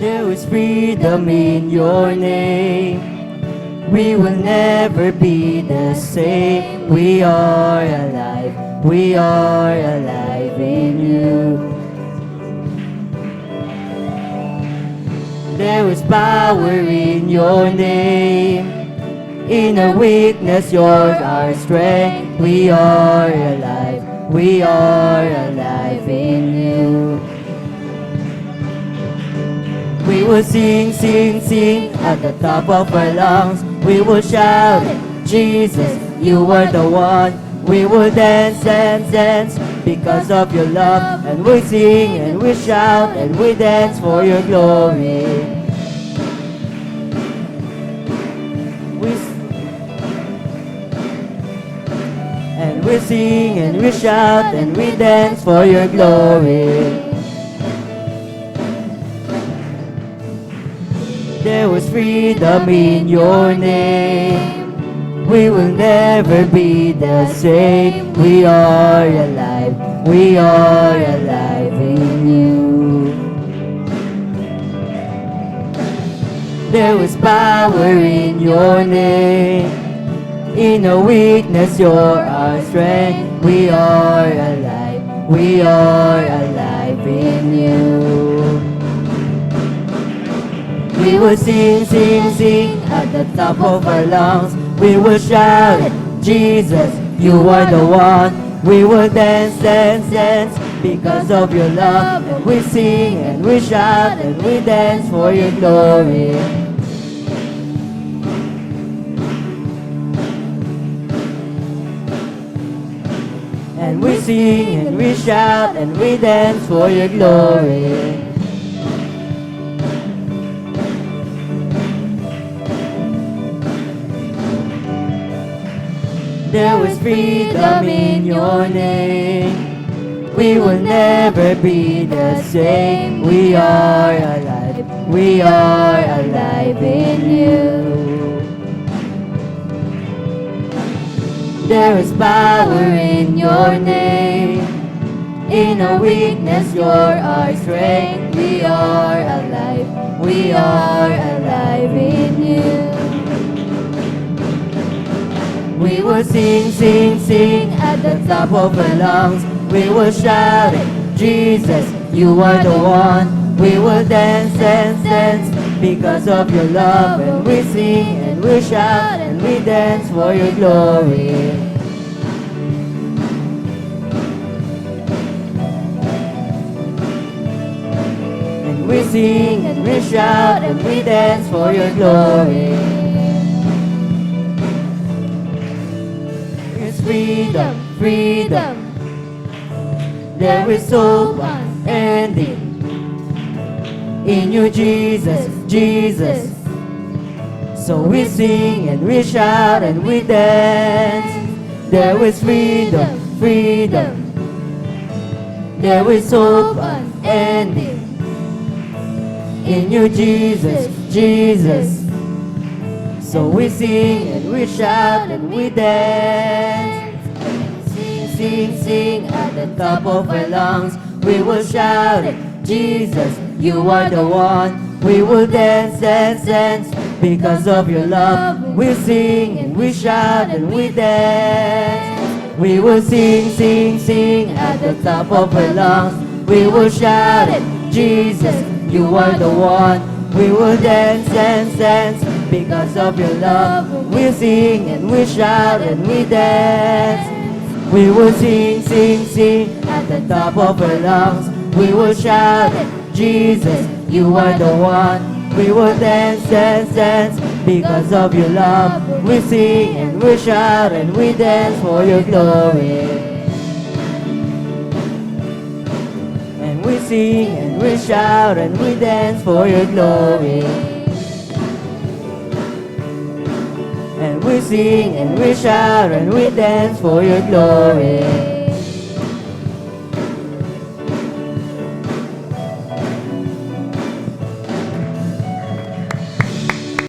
There is freedom in your name. We will never be the same. We are alive. We are alive in you. There is power in your name. In our weakness, you're our strength. We are alive. We are alive in you. We will sing, sing, sing at the top of our lungs. We will shout, Jesus, you are the one. We will dance, dance, dance because of your love. And we sing and we shout and we dance for your glory. And we sing and we shout and we dance for your glory. There was freedom in your name. We will never be the same. We are alive. We are alive in you. There is power in your name. In our weakness, you're our strength. We are alive. We are alive in you. We will sing, sing, sing at the top of our lungs. We will shout, Jesus, you are the one. We will dance, dance, dance because of your love. And we sing and we shout and we dance for your glory. And we sing and we shout and we dance for your glory. There was freedom in your name. We will never be the same. We are alive. We are alive in you. There is power in your name. In our weakness, you're our strength. We are alive. We are alive in you. We will sing, sing, sing at the top of our lungs. We will shout it, Jesus, you are the one. We will dance, dance, dance because of your love. And we sing and we shout and we dance for your glory. And we sing and we shout and we dance for your glory. Freedom, freedom. There is hope unending in you, Jesus, Jesus. So we sing and we shout and we dance. There is freedom, freedom. There is hope unending in you, Jesus, Jesus. So we sing and we shout and we dance. Sing, sing at the top of our lungs. We will shout it, Jesus, you are the one. We will dance, dance, dance because of your love. We sing and we shout and we dance. We will sing, sing, sing at the top of our lungs. We will shout it, Jesus, you are the one. We will dance, dance, dance because of your love. We sing and we shout and we dance. We will sing, sing, sing at the top of our lungs. We will shout it, Jesus, you are the one. We will dance, dance, dance because of your love. We sing and we shout and we dance for your glory. And we sing and we shout and we dance for your glory. And we sing and we shout and we dance for your glory.